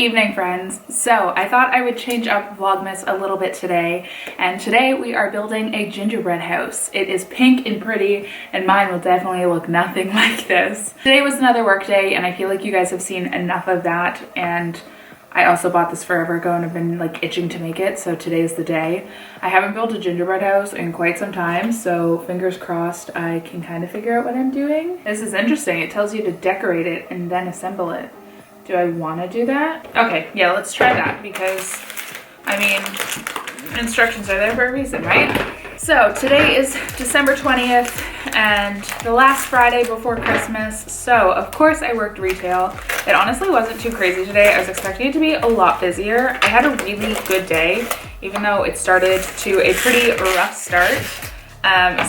evening, friends. So I thought I would change up vlogmas a little bit today, and today we are building a gingerbread house. It is pink and pretty, and mine will definitely look nothing like this. Today was another work day, and I feel like you guys have seen enough of that, and I also bought this forever ago and I've been like itching to make it, so today's the day. I haven't built a gingerbread house in quite some time, so fingers crossed I can kind of figure out what I'm doing. This is interesting. It tells you to decorate it and then assemble it. Do I want to do that? Okay, yeah, let's try that because, I mean, instructions are there for a reason, right? So today is December 20th and the last Friday before Christmas. So of course I worked retail. It honestly wasn't too crazy today. I was expecting it to be a lot busier. I had a really good day, even though it started to a pretty rough start.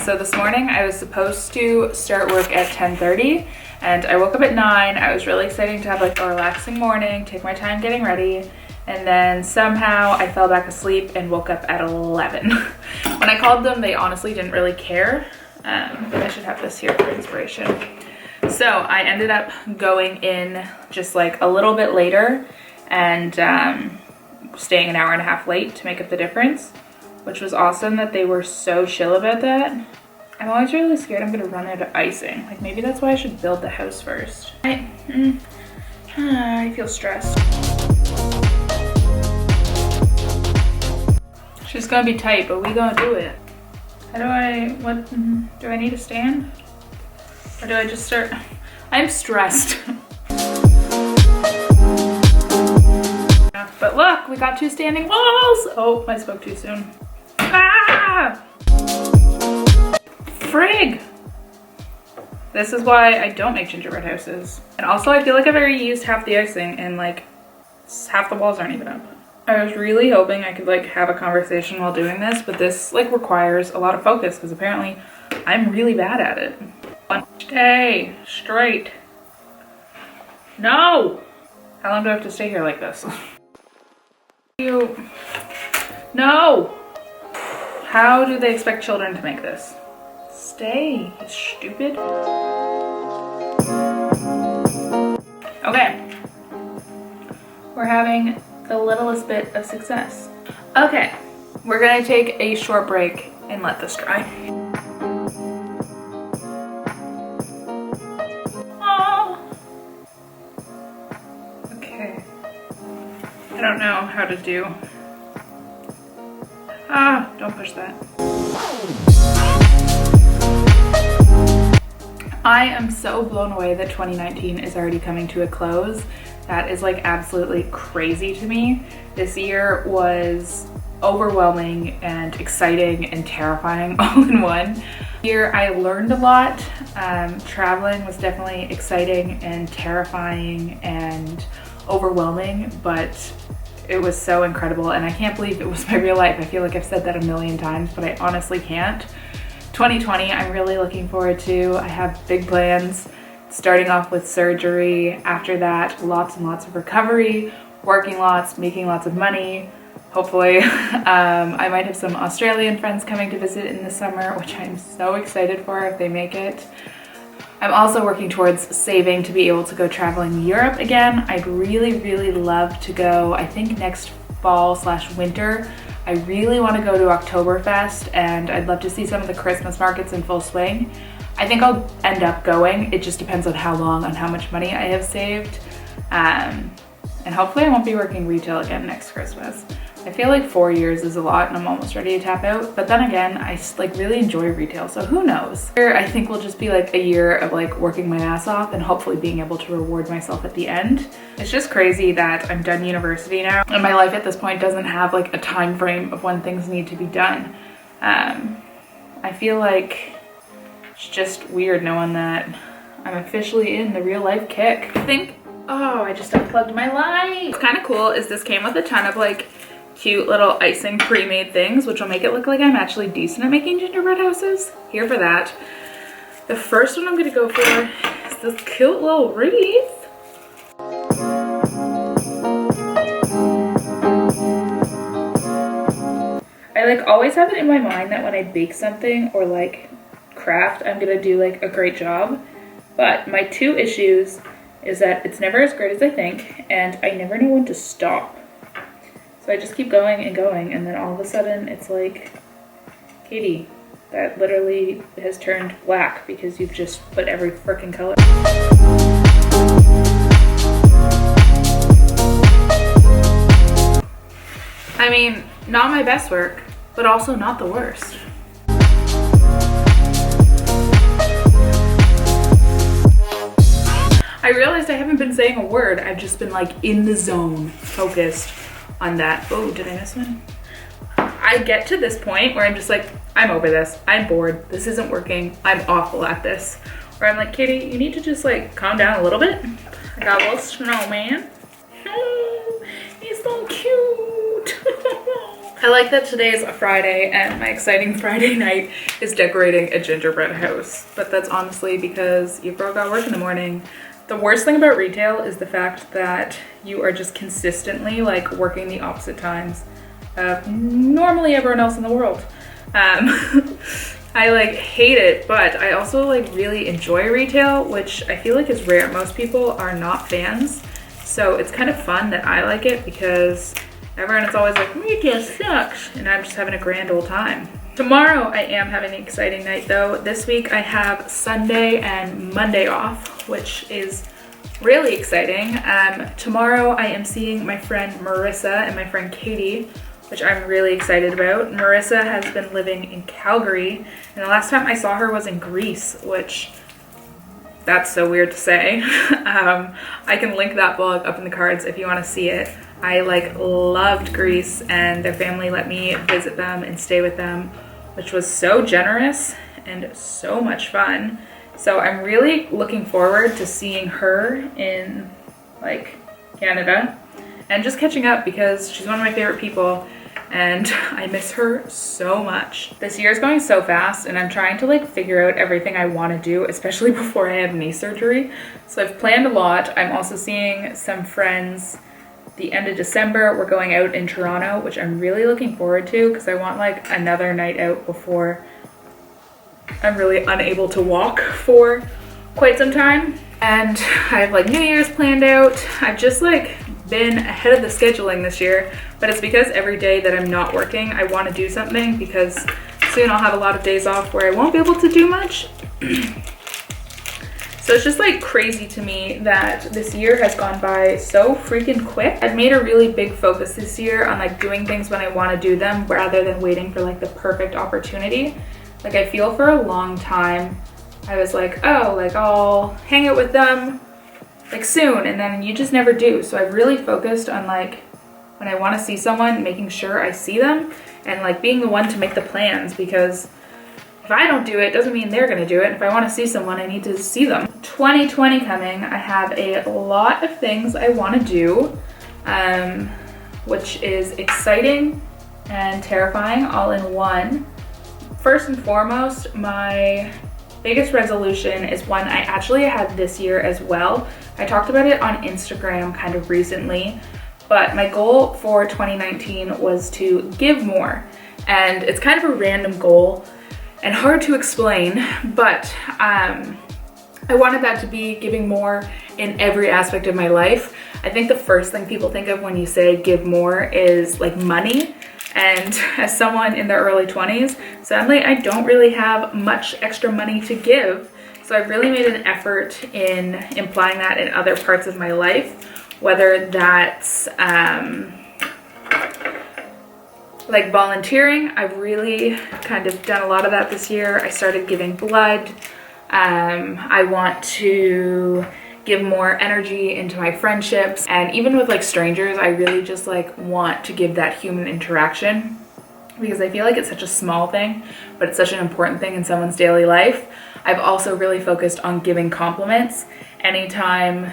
So this morning I was supposed to start work at 10:30 and I woke up at 9. I was really excited to have like a relaxing morning, take my time getting ready. And then somehow I fell back asleep and woke up at 11. When I called them, they honestly didn't really care. I should have this here for inspiration. So I ended up going in just like a little bit later and staying an hour and a half late to make up the difference, which was awesome that they were so chill about that. I'm always really scared I'm gonna run out of icing. Like maybe that's why I should build the house first. I feel stressed. It's gonna be tight, but we gonna do it. How do what do I need to stand? Or do I just start? I'm stressed. But look, we got 2 standing walls. Oh, I spoke too soon. Ah! Frig! This is why I don't make gingerbread houses. And also I feel like I've already used half the icing and like half the walls aren't even up. I was really hoping I could like have a conversation while doing this, but this like requires a lot of focus because apparently I'm really bad at it. Stay straight. No! How long do I have to stay here like this? No! How do they expect children to make this? Stay, you stupid. Okay. We're having the littlest bit of success. Okay, we're gonna take a short break and let this dry. Oh. Okay. I don't know how to do. Ah, don't push that. I am so blown away that 2019 is already coming to a close. That is like absolutely crazy to me. This year was overwhelming and exciting and terrifying all in one. Here I learned a lot. Traveling was definitely exciting and terrifying and overwhelming, but it was so incredible and I can't believe it was my real life. I feel like I've said that a million times, but I honestly can't. 2020, I'm really looking forward to. I have big plans. Starting off with surgery, after that, lots and lots of recovery, working lots, making lots of money, hopefully. I might have some Australian friends coming to visit in the summer, which I'm so excited for if they make it. I'm also working towards saving to be able to go traveling Europe again. I'd really, really love to go, I think next fall/winter. I really want to go to Oktoberfest and I'd love to see some of the Christmas markets in full swing. I think I'll end up going. It just depends on how long and how much money I have saved. And hopefully I won't be working retail again next Christmas. I feel like 4 years is a lot and I'm almost ready to tap out. But then again, I like really enjoy retail, so who knows? I think will just be like a year of like working my ass off and hopefully being able to reward myself at the end. It's just crazy that I'm done university now and my life at this point doesn't have like a time frame of when things need to be done. I feel like it's just weird knowing that I'm officially in the real life kick. I just unplugged my light. What's kind of cool is this came with a ton of like cute little icing pre-made things, which will make it look like I'm actually decent at making gingerbread houses. Here for that. The first one I'm gonna go for is this cute little wreath. I like always have it in my mind that when I bake something or like craft, I'm gonna do like a great job. But my 2 issues is that it's never as great as I think, and I never know when to stop. So I just keep going, and then all of a sudden it's like, Katie, that literally has turned black because you've just put every freaking color. I mean, not my best work, but also not the worst. I realized I haven't been saying a word. I've just been like in the zone, focused on that. Oh, did I miss one? I get to this point where I'm just like, I'm over this. I'm bored. This isn't working. I'm awful at this. Or I'm like, Katie, you need to just like calm down a little bit. I got a little snowman. Oh, he's so cute. I like that today is a Friday and my exciting Friday night is decorating a gingerbread house. But that's honestly because you broke out work in the morning. The worst thing about retail is the fact that you are just consistently like working the opposite times of normally everyone else in the world. I like hate it, but I also like really enjoy retail, which I feel like is rare. Most people are not fans. So it's kind of fun that I like it because everyone is always like, retail sucks, and I'm just having a grand old time. Tomorrow I am having an exciting night though. This week I have Sunday and Monday off, which is really exciting. Tomorrow I am seeing my friend Marissa and my friend Katie, which I'm really excited about. Marissa has been living in Calgary, and the last time I saw her was in Greece, which that's so weird to say. I can link that vlog up in the cards if you want to see it. I like loved Greece, and their family let me visit them and stay with them, which was so generous and so much fun. So I'm really looking forward to seeing her in like Canada and just catching up because she's one of my favorite people and I miss her so much. This year is going so fast and I'm trying to like figure out everything I want to do, especially before I have knee surgery. So I've planned a lot. I'm also seeing some friends the end of December. We're going out in Toronto, which I'm really looking forward to because I want like another night out before I'm really unable to walk for quite some time. And I have like New Year's planned out. I've just like been ahead of the scheduling this year, but it's because every day that I'm not working, I want to do something because soon I'll have a lot of days off where I won't be able to do much. So it's just like crazy to me that this year has gone by so freaking quick. I've made a really big focus this year on like doing things when I want to do them rather than waiting for like the perfect opportunity. Like I feel for a long time I was like, oh, like I'll hang out with them like soon, and then you just never do. So I've really focused on like when I want to see someone, making sure I see them and like being the one to make the plans, because if I don't do it, doesn't mean they're gonna do it. If I want to see someone, I need to see them. 2020 coming, I have a lot of things I want to do, which is exciting and terrifying all in one. First and foremost, my biggest resolution is one I actually had this year as well. I talked about it on Instagram kind of recently, but my goal for 2019 was to give more. And it's kind of a random goal and hard to explain, but I wanted that to be giving more in every aspect of my life. I think the first thing people think of when you say give more is like money. And as someone in their early 20s, sadly, I don't really have much extra money to give. So I've really made an effort in implying that in other parts of my life, whether that's like volunteering. I've really kind of done a lot of that this year. I started giving blood. I want to give more energy into my friendships, and even with like strangers, I really just like want to give that human interaction because I feel like it's such a small thing, but it's such an important thing in someone's daily life. I've also really focused on giving compliments. Anytime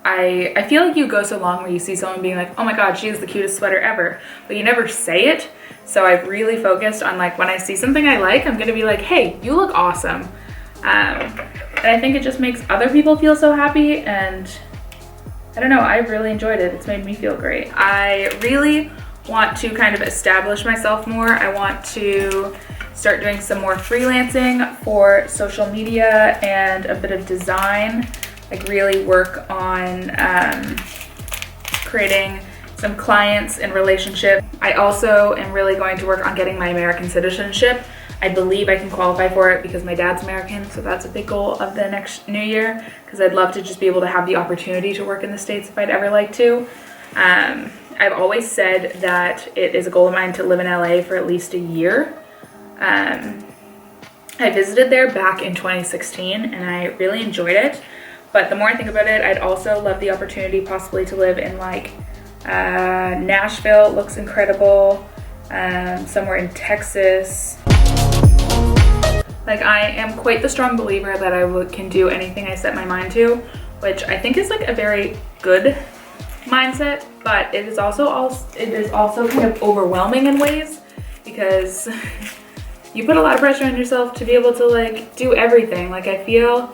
I feel like you go so long where you see someone being like, oh my God, she has the cutest sweater ever, but you never say it. So I've really focused on like when I see something I like, I'm gonna be like, hey, you look awesome. And I think it just makes other people feel so happy, and I don't know, I've really enjoyed it. It's made me feel great. I really want to kind of establish myself more. I want to start doing some more freelancing for social media and a bit of design. like really work on creating some clients and relationships. I also am really going to work on getting my American citizenship. I believe I can qualify for it because my dad's American, so that's a big goal of the next new year, because I'd love to just be able to have the opportunity to work in the States if I'd ever like to. I've always said that it is a goal of mine to live in LA for at least a year. I visited there back in 2016 and I really enjoyed it, but the more I think about it, I'd also love the opportunity possibly to live in like Nashville. It looks incredible. Somewhere in Texas. Like, I am quite the strong believer that I can do anything I set my mind to, which I think is like a very good mindset, but it is also kind of overwhelming in ways, because you put a lot of pressure on yourself to be able to like do everything. Like, I feel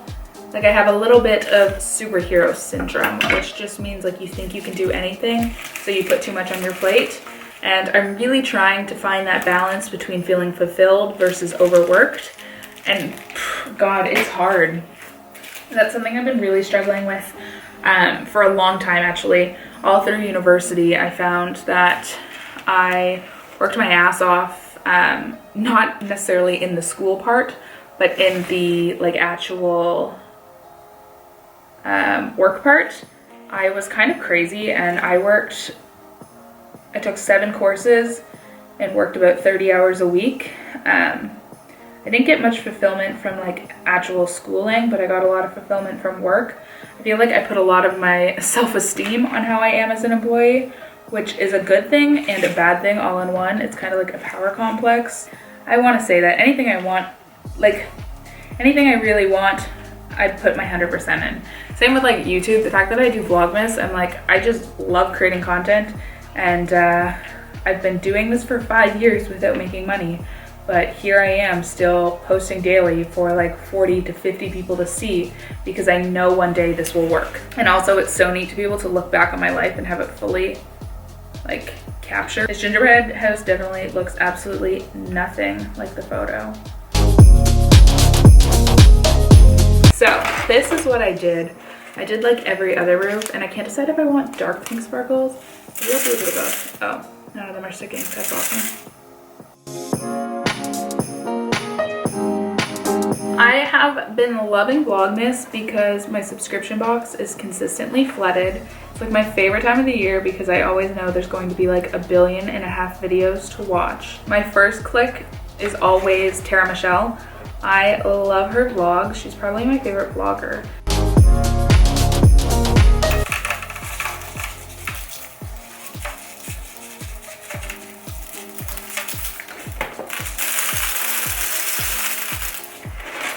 like I have a little bit of superhero syndrome, which just means like you think you can do anything, so you put too much on your plate. And I'm really trying to find that balance between feeling fulfilled versus overworked. And God, it's hard. That's something I've been really struggling with for a long time, actually. All through university, I found that I worked my ass off, not necessarily in the school part, but in the like actual work part. I was kind of crazy, and I took 7 courses and worked about 30 hours a week. I didn't get much fulfillment from like actual schooling, but I got a lot of fulfillment from work. I feel like I put a lot of my self-esteem on how I am as an employee, which is a good thing and a bad thing all in one. It's kind of like a power complex. I want to say that anything I want, like anything I really want, I put my 100% in. Same with like YouTube. The fact that I do vlogmas, I'm like, I just love creating content, and I've been doing this for 5 years without making money. But here I am still posting daily for like 40 to 50 people to see, because I know one day this will work. And also, it's so neat to be able to look back on my life and have it fully like captured. This gingerbread house definitely looks absolutely nothing like the photo. So this is what I did. I did like every other roof, and I can't decide if I want dark pink sparkles. Maybe I'll do a bit of both. Oh, none of them are sticking. That's awesome. I have been loving Vlogmas because my subscription box is consistently flooded. It's like my favorite time of the year because I always know there's going to be like 1.5 billion videos to watch. My first click is always Tara Michelle. I love her vlogs. She's probably my favorite vlogger.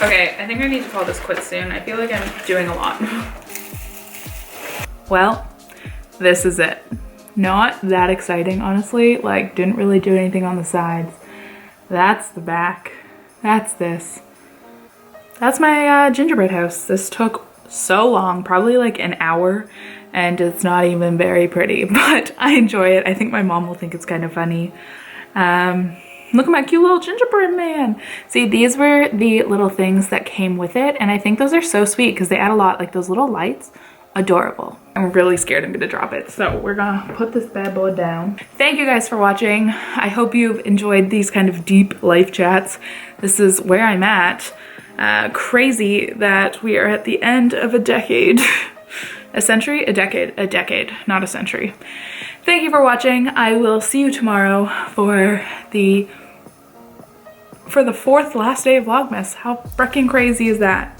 Okay, I think I need to call this quits soon. I feel like I'm doing a lot. Well, this is it. Not that exciting, honestly. Like, didn't really do anything on the sides. That's the back. That's this. That's my gingerbread house. This took so long, probably like an hour, and it's not even very pretty, but I enjoy it. I think my mom will think it's kind of funny. Look at my cute little gingerbread man. See, these were the little things that came with it, and I think those are so sweet because they add a lot, like those little lights. Adorable. I'm really scared I'm gonna drop it, so we're gonna put this bad boy down. Thank you guys for watching. I hope you've enjoyed these kind of deep life chats. This is where I'm at. Crazy that we are at the end of a decade. A century? A decade, not a century. Thank you for watching. I will see you tomorrow for the 4th last day of Vlogmas. How freaking crazy is that?